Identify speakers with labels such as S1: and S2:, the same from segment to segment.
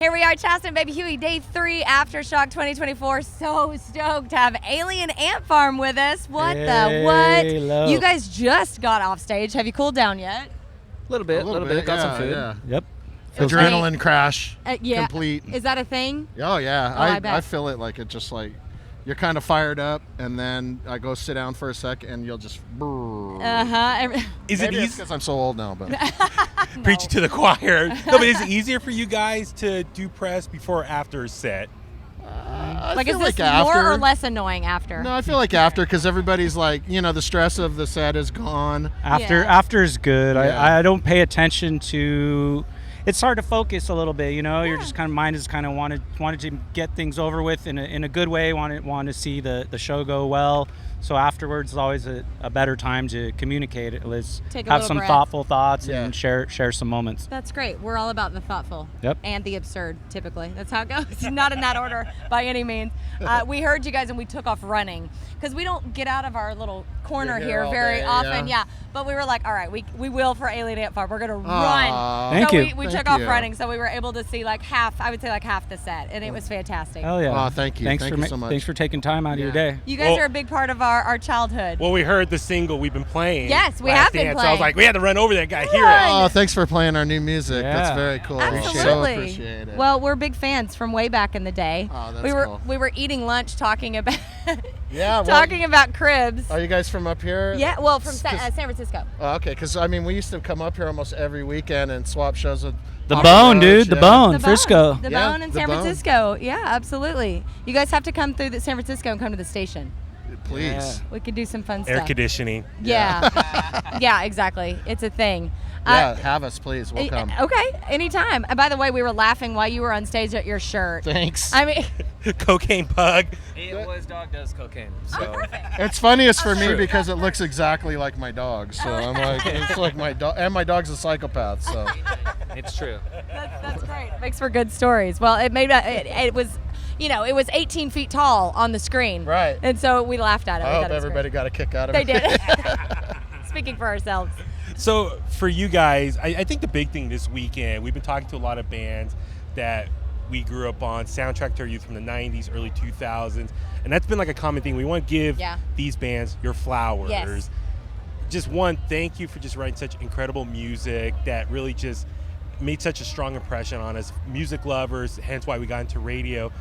S1: Here we are, Chasta and Baby Huey, day 3, Aftershock 2024. So stoked to have Alien Ant Farm with us. What?
S2: Hello.
S1: You guys just got off stage. Have you cooled down yet?
S2: A little bit. Got some food.
S3: Yeah.
S2: Yep.
S3: Adrenaline crash.
S1: Yeah.
S3: Complete.
S1: Is that a thing?
S3: Oh, yeah.
S1: I bet.
S3: I feel it like it just like you're kind of fired up, and then I go sit down for a sec, and you'll just.
S4: Is it
S3: Maybe it's
S4: easy?
S3: because I'm so old now, but.
S4: Preaching to the choir. No, but is it easier for you guys to do press before or after a set?
S1: Like, is this
S3: after,
S1: more or less annoying after?
S3: No, I feel like after, because everybody's like, the stress of the set is gone.
S2: After is good.
S3: Yeah.
S2: I don't pay attention to. It's hard to focus a little bit, You're just kind of mind is kind of wanted to get things over with in a good way. Want to see the show go well. So afterwards is always a better time to communicate. Let's have some thoughtful thoughts and share some moments.
S1: That's great. We're all about the thoughtful and the absurd, typically. That's how it goes. Not in that order by any means. We heard you guys and we took off running because we don't get out of our little corner here very often. Yeah. But we were like, all right, we will for Alien Ant Farm. We're going to run.
S2: Thank you.
S1: We took off running, so we were able to see half the set, and it was fantastic.
S2: Hell yeah.
S3: Oh, thank you. Thank you so much.
S2: Thanks for taking time out of your day.
S1: You guys are a big part of our childhood.
S4: Well, we heard the single we've been playing.
S1: Yes, we have been
S4: dance,
S1: playing.
S4: So I was like, we had to run over there, gotta hear it.
S3: Oh, thanks for playing our new music.
S2: Yeah.
S3: That's very cool.
S1: Absolutely.
S3: So appreciate it.
S1: Well, we're big fans from way back in the day.
S3: Oh, that's cool.
S1: We were eating lunch talking about
S3: talking
S1: about cribs.
S3: Are you guys from up here?
S1: Yeah, well, from San Francisco.
S3: Oh, okay, because we used to come up here almost every weekend and swap shows with
S2: The Bone, dude. The Bone,
S1: The
S2: Frisco.
S1: The
S3: Yeah,
S1: Bone in
S3: The
S1: San
S3: Bone.
S1: Francisco. Yeah, absolutely. You guys have to come through San Francisco and come to the station.
S3: Please.
S2: Yeah.
S1: We could do some fun
S4: Air
S1: stuff.
S4: conditioning.
S1: Yeah. Yeah, exactly. It's a thing.
S3: Yeah, have us, please. We'll come.
S1: Okay, anytime. And by the way, we were laughing while you were on stage at your shirt.
S3: Thanks.
S1: I mean,
S4: Cocaine pug.
S5: His dog does cocaine. So
S3: It's funniest for me because it looks exactly like my dog. So I'm like, it's like my dog, and my dog's a psychopath. So
S5: it's true.
S1: that's great. It makes for good stories. Well, it was, it was 18 feet tall on the screen.
S3: Right.
S1: And so we laughed at it.
S3: I hope everybody got a kick out of
S1: They
S3: it.
S1: did. Speaking for ourselves.
S4: So for you guys, I think the big thing this weekend, we've been talking to a lot of bands that we grew up on, soundtrack to our youth from the 90s, early 2000s, and that's been like a common thing. We want to give these bands your flowers.
S1: Yes.
S4: Just thank you for just writing such incredible music that really just made such a strong impression on us, music lovers, hence why we got into radio.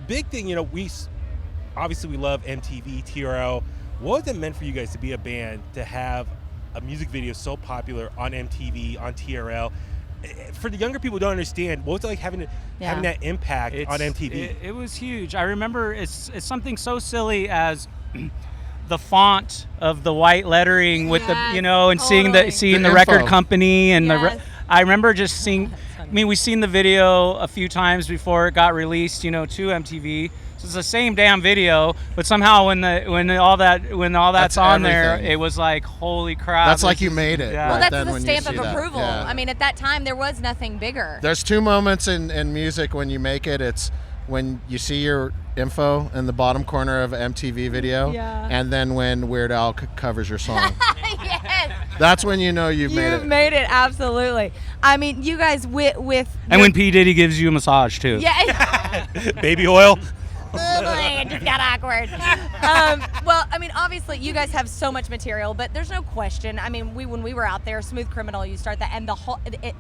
S4: Big thing, we obviously love MTV, TRL. What has it meant for you guys to be a band, to have a music video so popular on MTV, on TRL? For the younger people who don't understand, what was it like having that impact on MTV?
S2: It was huge. I remember it's something so silly as the font of the white lettering with the and seeing the record company and I remember just seeing. I mean, we've seen the video a few times before it got released, to MTV. So it's the same damn video, but somehow when all that's on there, it was like, holy crap.
S3: That's like you made it.
S1: Well,
S3: right
S1: that's the stamp of
S3: that.
S1: approval.
S3: Yeah.
S1: I mean, at that time, there was nothing bigger.
S3: There's two moments in music when you make it. It's when you see your info in the bottom corner of an MTV video, and then when Weird Al covers your song.
S1: Yes.
S3: That's when you know you've made it.
S1: You've made it, absolutely. I mean, you guys with
S2: and when P. Diddy gives you a massage, too.
S1: Yeah.
S4: Baby oil.
S1: It just got awkward. Well, I mean, obviously, you guys have so much material, but there's no question. I mean, when we were out there, Smooth Criminal, you start that, and the whole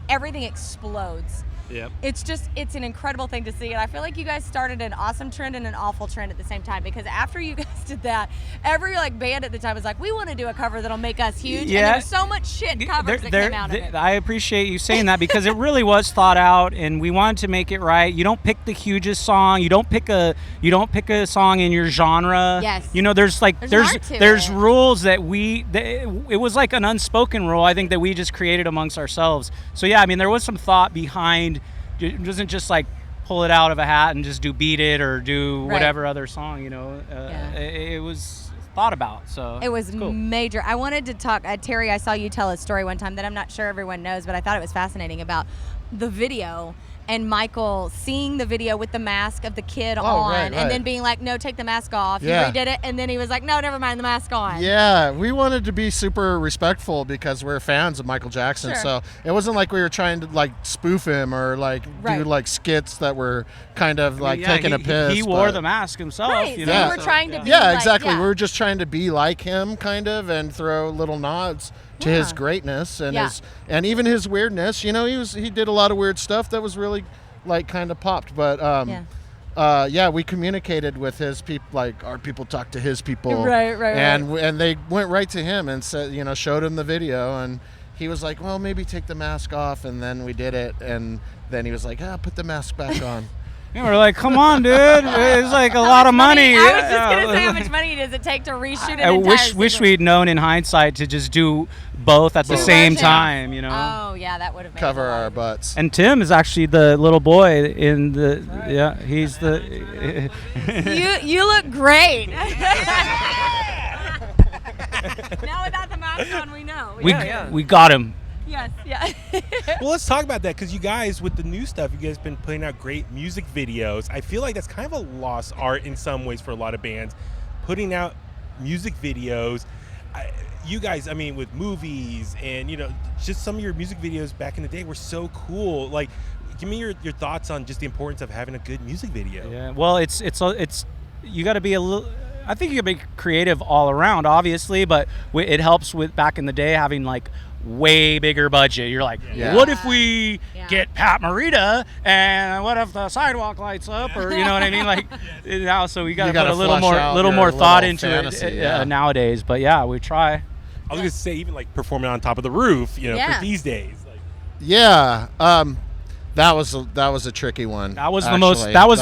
S1: everything explodes.
S4: Yep.
S1: It's an incredible thing to see, and I feel like you guys started an awesome trend and an awful trend at the same time, because after you guys did that, every band at the time was like, we want to do a cover that'll make us huge. And there was so much shit covers that came out of it.
S2: I appreciate you saying that because it really was thought out, and we wanted to make it right. You don't pick the hugest song. You don't pick a song in your genre.
S1: Yes.
S2: There's rules that it was like an unspoken rule, I think, that we just created amongst ourselves. So yeah, I mean, there was some thought behind. It wasn't just like pull it out of a hat and just do Beat It or do whatever other song, It was thought about, so
S1: it was cool. Major. I wanted to talk, Terry, I saw you tell a story one time that I'm not sure everyone knows, but I thought it was fascinating about the video and Michael seeing the video with the mask of the kid on,
S3: right.
S1: and then being like, no, take the mask off.
S3: Yeah.
S1: He redid it, and then he was like, no, never mind, the mask on.
S3: Yeah, we wanted to be super respectful because we're fans of Michael Jackson.
S1: Sure.
S3: So it wasn't like we were trying to like spoof him or like do like skits that were kind of like taking a piss.
S2: He wore the mask himself.
S1: Right,
S2: You
S1: so
S2: know?
S1: you were trying to be
S3: Yeah,
S1: like,
S3: exactly.
S1: yeah.
S3: We were just trying to be like him kind of and throw little nods to his greatness and his and even his weirdness. You know, he did a lot of weird stuff that was really like kind of popped, but we communicated with his people, like our people talked to his people,
S1: right,
S3: and they went right to him and said, you know, showed him the video, and he was like, well, maybe take the mask off, and then we did it, and then he was like, put the mask back on.
S2: And we're like, come on, dude, it's like a lot of money.
S1: I was just gonna say, how much money does it take to reshoot an
S2: I
S1: entire
S2: wish we'd known in hindsight to just do both at the same time, you know.
S1: Oh yeah, that would have made
S3: Cover our butts.
S2: And Tim is actually the little boy in the he's the
S1: you look great. Now without the mask on, we know.
S2: We got him.
S1: Yes, yeah.
S4: Well, let's talk about that, because you guys, with the new stuff, you guys have been putting out great music videos. I feel like that's kind of a lost art in some ways for a lot of bands, putting out music videos. You guys, I mean, with movies and, you know, just some of your music videos back in the day were so cool. Like, give me your thoughts on just the importance of having a good music video.
S2: Yeah, well, it's you got to be a little. I think you can be creative all around, obviously, but it helps with back in the day having like way bigger budget. You're like, what if we get Pat Morita, and what if the sidewalk lights up, or you know what I mean? Like now, so we got to put a little more thought into
S3: fantasy,
S2: it nowadays. But yeah, we try.
S4: I was gonna say, even like performing on top of the roof, you know, for these days. Like.
S3: That was a tricky one.
S2: That was the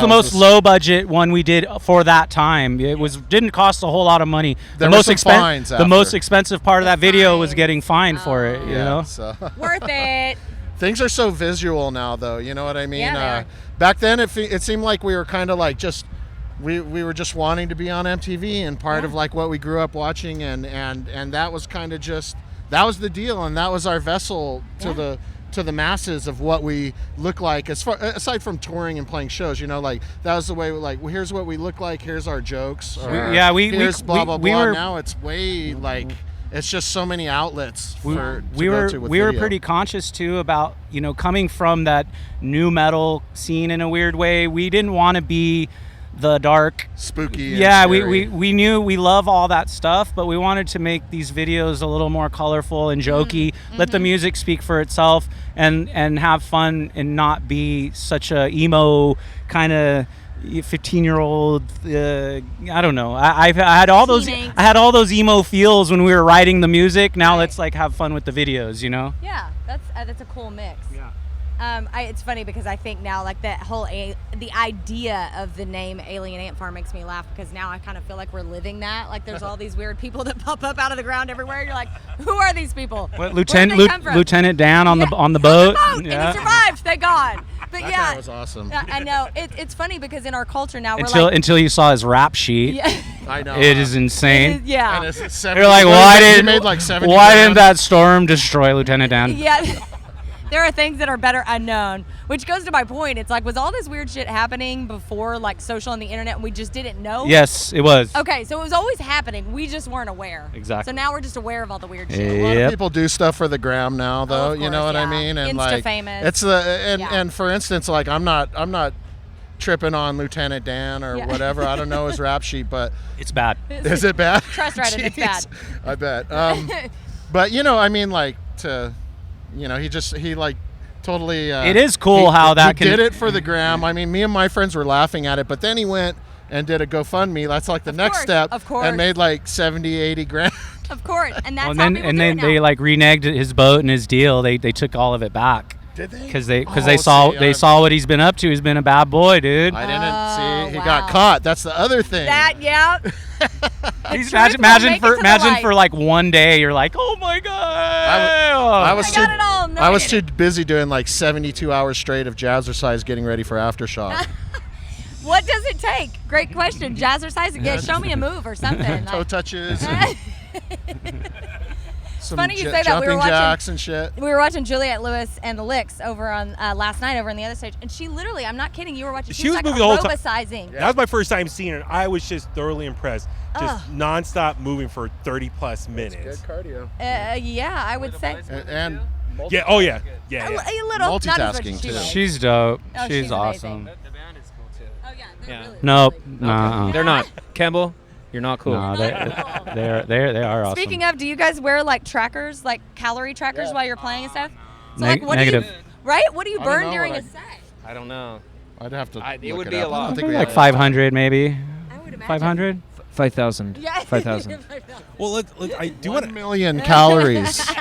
S2: most low budget one we did for that time. It didn't cost a whole lot of money. The most expensive part of that video was getting fined for it. You know,
S3: so.
S1: Worth it.
S3: Things are so visual now, though. You know what I mean?
S1: Yeah,
S3: back then, it seemed like we were kind of like just we were just wanting to be on MTV and part of like what we grew up watching, and that was kind of just that was the deal, and that was our vessel to the masses of what we look like, aside from touring and playing shows, you know, like that was the way, like, well, here's what we look like, here's our jokes, or here's blah blah blah. Now it's way like it's just so many outlets.
S2: We were pretty conscious too about, you know, coming from that new metal scene in a weird way. We didn't want to be the dark,
S3: spooky.
S2: Yeah, we knew we love all that stuff, but we wanted to make these videos a little more colorful and jokey. Let the music speak for itself, and have fun, and not be such a emo kind of 15-year-old. I don't know. I had all those emo feels when we were writing the music. Now let's like have fun with the videos. You know.
S1: Yeah, that's a cool mix.
S2: Yeah.
S1: It's funny because I think now, like, that whole the idea of the name Alien Ant Farm makes me laugh, because now I kind of feel like we're living that. Like, there's all these weird people that pop up out of the ground everywhere. You're like, who are these people?
S2: What, Lieutenant Dan on the boat?
S1: On the boat, and he survived. Thank God. But
S3: that guy was awesome.
S1: I know. It's funny because in our culture now
S2: until you saw his rap sheet.
S1: Yeah.
S3: I know.
S2: It is insane.
S1: Yeah.
S3: And it's
S2: You're like, why didn't that storm destroy Lieutenant Dan?
S1: Yeah. There are things that are better unknown, which goes to my point. It's like, was all this weird shit happening before, like, social and the internet, and we just didn't know?
S2: Yes, it was.
S1: Okay, so it was always happening. We just weren't aware.
S2: Exactly.
S1: So now we're just aware of all the weird shit.
S3: A lot of people do stuff for the gram now, though.
S1: Of
S3: you know
S1: course,
S3: what I mean? And
S1: Insta-famous.
S3: It's and for instance, like I'm not tripping on Lieutenant Dan or whatever. I don't know his rap sheet, but
S2: it's bad.
S3: Is it bad?
S1: Trust Reddit, it's bad.
S3: I bet. But you know, I mean, like he like totally.
S2: It is cool how that
S3: did it for the gram. I mean, me and my friends were laughing at it, but then he went and did a GoFundMe. That's like the next step.
S1: Of course.
S3: And made like 70, 80 grand.
S1: Of course, and that's
S2: they like reneged his boat and his deal. They took all of it back.
S3: Did they?
S2: Because they saw what he's been up to. He's been a bad boy, dude.
S3: I didn't see. He got caught. That's the other thing.
S2: Imagine for like one day, you're like, oh my god.
S3: I was too busy doing like 72 hours straight of jazzercise getting ready for Aftershock.
S1: What does it take? Great question. Jazzercise? Yeah, show me a move or something.
S3: Toe touches. Some
S1: funny you say that. We were
S3: jumping jacks and shit.
S1: We were watching Juliette Lewis and the Licks over on last night over on the other stage, and she literally, I'm not kidding, you were watching.
S4: She was
S1: like
S4: moving the whole time.
S1: aerobicizing.
S4: That was my first time seeing her. And I was just thoroughly impressed. Just nonstop moving for 30 plus minutes.
S3: Good cardio.
S1: Yeah, I would say.
S3: And
S4: Yeah. Oh yeah. Yeah.
S1: A
S4: yeah.
S1: little not as much
S3: Multitasking,
S1: as she
S3: too.
S1: was.
S2: She's dope.
S1: Oh,
S2: she's
S1: she's
S2: awesome.
S1: amazing.
S5: The band is cool too.
S1: Oh yeah, they're
S5: Yeah.
S1: really.
S2: Nope.
S1: really
S2: No.
S5: They're not. Campbell, you're not cool.
S2: No, they are awesome.
S1: Speaking of, do you guys wear like trackers, like calorie trackers while you're playing and stuff? So like, what
S2: Negative.
S1: do you, right? What do you
S3: I don't
S1: burn
S3: know
S1: during
S3: what
S1: a set?
S5: I don't know.
S3: I'd have to.
S5: It
S3: look
S5: would
S3: it
S5: be
S3: up.
S5: a lot.
S3: I don't think
S2: Maybe
S3: we
S2: like
S3: have-
S2: 500, maybe.
S1: I would imagine.
S2: 500.
S5: 5,000.
S1: Yeah.
S5: 5,000.
S4: Well, look, I do want
S3: 1
S4: to.
S3: million calories.
S5: You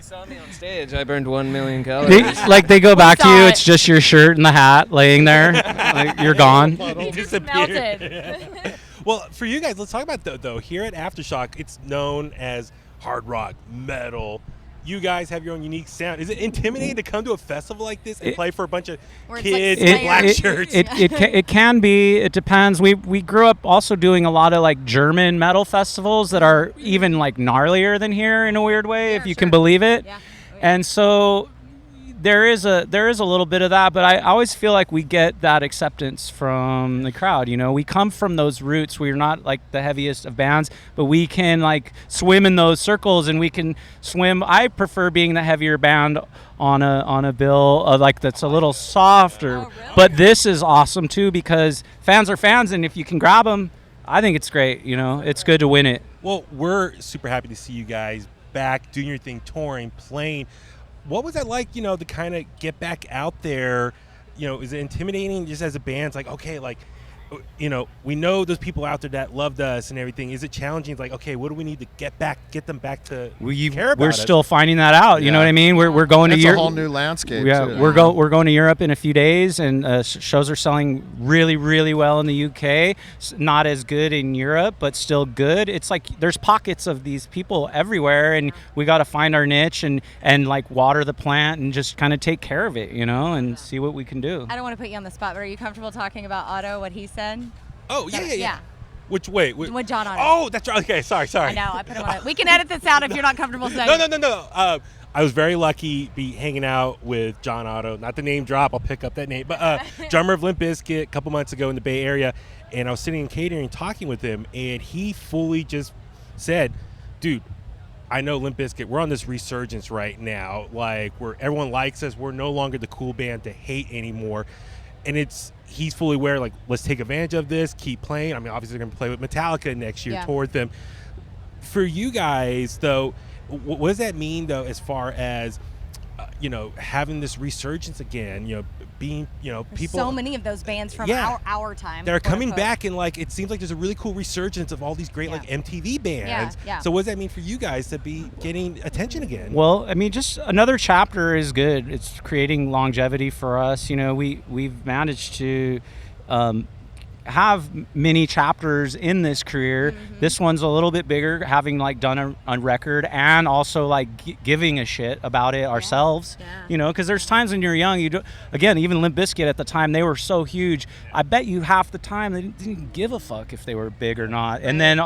S5: saw me on stage. I burned 1 million calories.
S2: They go back to
S1: saw
S2: you.
S1: it.
S2: It's just your shirt and the hat laying there. Like, you're gone.
S1: Melted.
S4: Well, for you guys, let's talk about though. Here at Aftershock, it's known as hard rock, metal. You guys have your own unique sound. Is it intimidating to come to a festival like this and play for a bunch of
S1: Where it's like
S4: kids
S1: Slayer.
S4: in black shirts?
S2: It can be. It depends. We grew up also doing a lot of like German metal festivals that are even like gnarlier than here in a weird way, if you can believe it.
S1: Yeah.
S2: And so there is a little bit of that, but I always feel like we get that acceptance from the crowd. You know, we come from those roots. We're not like the heaviest of bands, but we can like swim in those circles, and we can swim. I prefer being the heavier band on a bill like that's a little softer.
S1: Oh, really?
S2: But this is awesome too because fans are fans, and if you can grab them, I think it's great. You know, it's good to win it.
S4: Well, we're super happy to see you guys back doing your thing, touring, playing. What was that like, to kind of get back out there? Is it intimidating just as a band? It's like, okay, like, we know those people out there that loved us and everything. Is it challenging? It's like, okay, what do we need to get them back to care about
S2: We're
S4: us?
S2: still finding that out. You know
S3: Yeah.
S2: what I mean? We're going to
S3: It's a
S2: Europe.
S3: whole new landscape.
S2: Yeah,
S3: too.
S2: we're going to Europe in a few days, and shows are selling really, really well in the UK. Not as good in Europe, but still good. It's like there's pockets of these people everywhere, and we got to find our niche and like water the plant and just kind of take care of it, and see what we can do.
S1: I don't want to put you on the spot, but are you comfortable talking about Otto, what he said?
S4: Oh, yeah.
S1: Yeah.
S4: Which way?
S1: With John Otto.
S4: Oh, that's right. Okay, sorry.
S1: I know, I put him on it. We can edit this out if you're not comfortable saying
S4: No. I was very lucky be hanging out with John Otto. Not the name drop. I'll pick up that name. But drummer of Limp Bizkit a couple months ago in the Bay Area. And I was sitting in catering talking with him. And he fully just said, dude, I know Limp Bizkit, we're on this resurgence right now. Like, where everyone likes us. We're no longer the cool band to hate anymore. And he's fully aware, like, let's take advantage of this, keep playing. I mean, obviously they're going to play with Metallica next year, tour with them. For you guys, though, what does that mean, though, as far as, having this resurgence again, being, people.
S1: So many of those bands from our time.
S4: They're coming
S1: quote-unquote.
S4: back, and, like, it seems like there's a really cool resurgence of all these great, like, MTV bands.
S1: Yeah.
S4: So what does that mean for you guys to be getting attention again?
S2: Well, I mean, just another chapter is good. It's creating longevity for us. We've managed to have many chapters in this career. This one's a little bit bigger, having like done a record and also like giving a shit about it ourselves. Because there's times when you're young, again, even Limp Bizkit at the time, they were so huge. I bet you half the time they didn't give a fuck if they were big or not. And then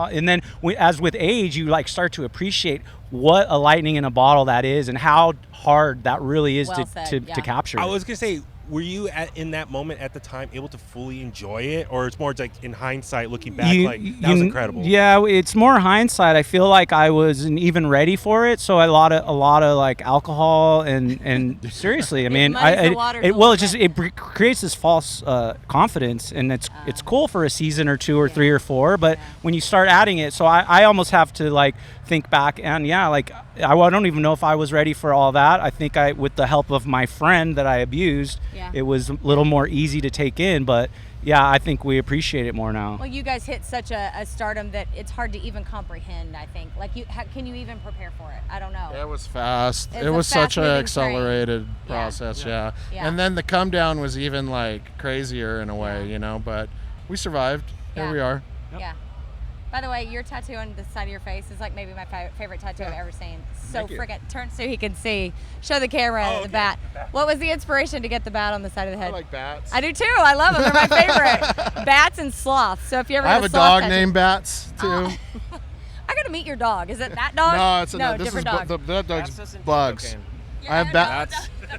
S2: as with age, you like start to appreciate what a lightning in a bottle that is and how hard that really is to capture.
S4: I was gonna say, were you in that moment at the time able to fully enjoy it, or it's more like in hindsight looking back, that was incredible?
S2: Yeah, it's more hindsight. I feel like I wasn't even ready for it, so a lot of like alcohol and seriously, I mean, it creates this false confidence, and it's cool for a season or two or three or four, but when you start adding it, so I almost have to like think back and I don't even know if I was ready for all that. I think with the help of my friend that I abused, it was a little more easy to take in, but I think we appreciate it more now.
S1: Well, you guys hit such a stardom that it's hard to even comprehend, I think. Like, can you even prepare for it? I don't know.
S3: It was fast.
S1: It's
S3: it was such an
S1: fast-moving
S3: accelerated
S1: train.
S3: process,
S1: Yeah.
S3: And then the come down was even like crazier in a way, but we survived. Here we are.
S1: Yeah. By the way, your tattoo on the side of your face is like maybe my favorite tattoo I've ever seen. So freaking turn so he can see. Show the camera the bat. What was the inspiration to get the bat on the side of the head?
S3: I like bats.
S1: I do too. I love them. They're my favorite. Bats and sloths. So if you ever
S3: I have a
S1: sloth
S3: dog
S1: tattoo-
S3: named Bats too.
S1: I got to meet your dog. Is it that dog?
S3: No, it's
S1: no,
S3: this
S1: different
S3: is
S1: dog.
S3: that dog's
S5: Bats doesn't do
S3: bugs.
S5: cocaine.
S3: I have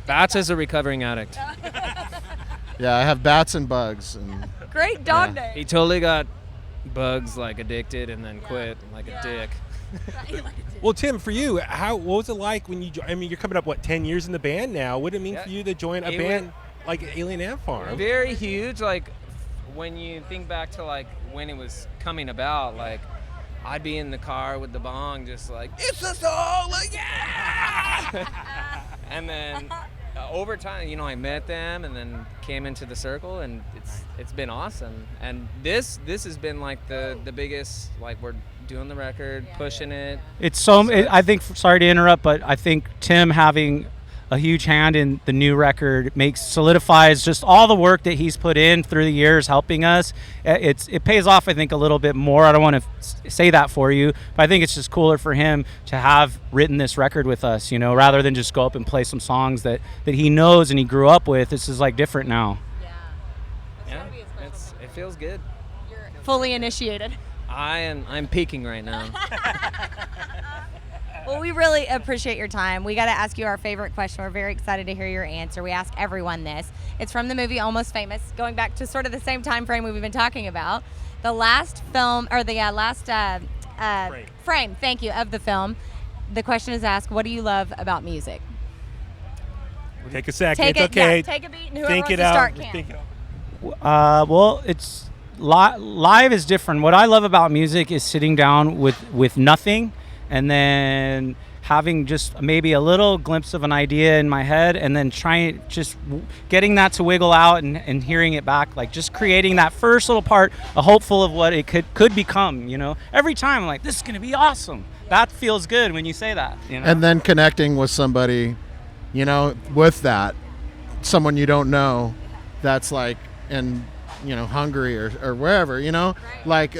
S5: Bats is a recovering addict.
S3: Yeah, I have bats and bugs. And
S1: Great dog name.
S5: He totally got bugs like addicted and then quit like a dick.
S4: Well, Tim, for you, what was it like when you? I mean, you're coming up 10 years in the band now. What did it mean for you to join a band like Alien Ant Farm?
S5: Very huge. Like when you think back to like when it was coming about, like I'd be in the car with the bong, just like it's a song, like yeah. And then over time, I met them and then came into the circle, and it's been awesome. And this has been like the biggest, like we're doing the record, pushing it.
S2: It's I think, sorry to interrupt, but I think Tim having a huge hand in the new record solidifies just all the work that he's put in through the years helping us. It pays off, I think, a little bit more. I don't want to say that for you, but I think it's just cooler for him to have written this record with us, rather than just go up and play some songs that he knows and he grew up with. This is like different now.
S5: Yeah, it feels good.
S1: You're fully initiated.
S5: I'm peaking right now.
S1: Well, we really appreciate your time. We got to ask you our favorite question. We're very excited to hear your answer. We ask everyone this. It's from the movie Almost Famous, going back to sort of the same time frame we've been talking about. The last film, or the last frame, thank you, of the film. The question is asked, what do you love about music?
S4: Take a second.
S1: Take
S4: it's okay.
S1: Take a beat, and whoever
S4: Think
S1: wants
S4: it
S1: to
S4: out.
S1: start can.
S4: Think it out.
S2: Well, it's live is different. What I love about music is sitting down with nothing, and then having just maybe a little glimpse of an idea in my head, and then getting that to wiggle out and hearing it back, like just creating that first little part, a hopeful of what it could become. Every time I'm like, this is gonna be awesome. That feels good when you say that.
S3: And then connecting with somebody, with that, someone you don't know, that's like in Hungary or wherever, right. Like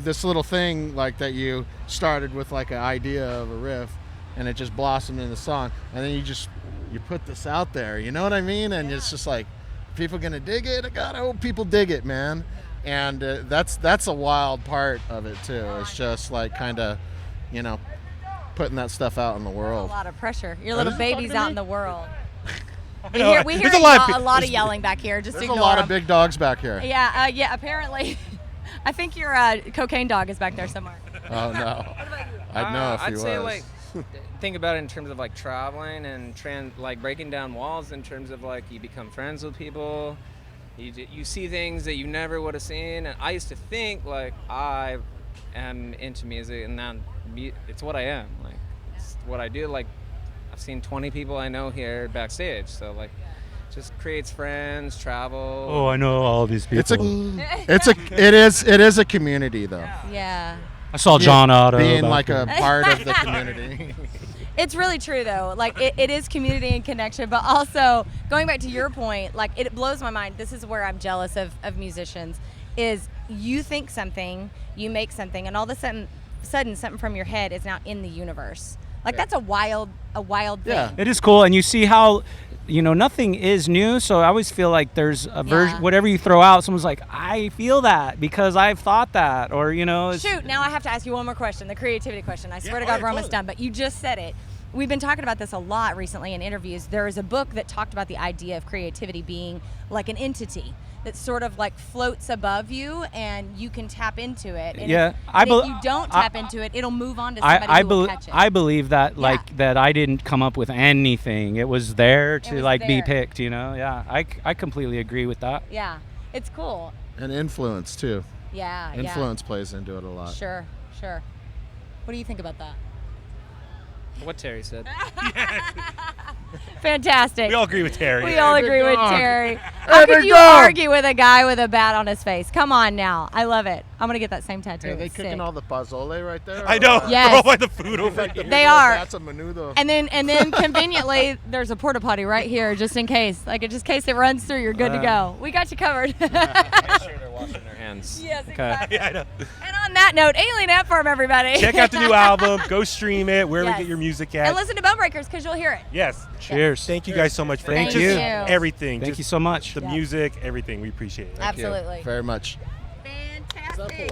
S3: this little thing like that you started with like an idea of a riff, and it just blossomed into song, and then you put this out there, you know what I mean? And it's just like, people gonna dig it? I gotta hope people dig it, man. And that's a wild part of it too. It's just like kind of, putting that stuff out in the world.
S1: A lot of pressure. Your little baby's out in the world. We hear
S4: There's a
S1: lot of yelling back here. Just
S3: There's
S1: ignore
S3: a lot
S1: them.
S3: of big dogs back here.
S1: Yeah. Apparently, I think your cocaine dog is back there somewhere.
S3: Oh no, I'd know if he
S5: I'd
S3: was.
S5: say like think about it in terms of like traveling and like breaking down walls in terms of like you become friends with people. You see things that you never would have seen. And I used to think like I am into music, and now it's what I am. Like it's what I do. Like I've seen 20 people I know here backstage, so like just creates friends, travel.
S2: Oh, I know all these people.
S3: It is a community though.
S1: Yeah.
S2: I saw John Otto
S3: being like a part of the community.
S1: It's really true though. Like it is community and connection, but also going back to your point, like it blows my mind. This is where I'm jealous of musicians, is you think something, you make something, and all of a sudden something from your head is now in the universe. Like that's a wild thing.
S3: Yeah.
S2: It is cool, and you see how nothing is new, so I always feel like there's a version, whatever you throw out, someone's like, I feel that because I've thought that, or
S1: Shoot, now I have to ask you one more question, the creativity question. I swear to God, we're almost done, but you just said it. We've been talking about this a lot recently in interviews. There is a book that talked about the idea of creativity being like an entity that sort of like floats above you, and you can tap into it. And if you don't tap into it, it'll move on to somebody who will catch it.
S2: I believe that, that I didn't come up with anything. It was there to be picked, Yeah, I completely agree with that.
S1: Yeah, it's cool.
S3: And influence too.
S1: Yeah,
S3: Influence plays into it a lot.
S1: Sure. What do you think about that?
S5: What Terry said.
S1: Fantastic.
S4: We all agree with Terry.
S1: We all agree with Terry. How could you argue with a guy with a bat on his face? Come on now. I love it. I'm going to get that same tattoo.
S3: Are they
S1: It's
S3: cooking
S1: sick.
S3: all the pozole right there?
S4: I know.
S1: Yes.
S4: Throw away the food over here.
S1: They are.
S3: That's a menudo.
S1: And then conveniently, there's a porta potty right here just in case. Like, just in case it runs through, you're good to go. We got you covered.
S5: Make sure they're washing their hands.
S1: Yes, exactly.
S4: Yeah, I know.
S1: And on that note, Alien Ant Farm, everybody.
S4: Check out the new album. Go stream it. Where we
S1: Yes.
S4: get your music at.
S1: And listen to Bone Breakers because you'll hear it.
S4: Yes.
S2: Cheers.
S4: Thank you guys so much for
S2: Thank
S4: just
S2: you.
S4: everything.
S2: Thank
S4: Just
S2: you so much.
S4: the music, everything. We appreciate it.
S1: Absolutely.
S3: Very much.
S1: Fantastic.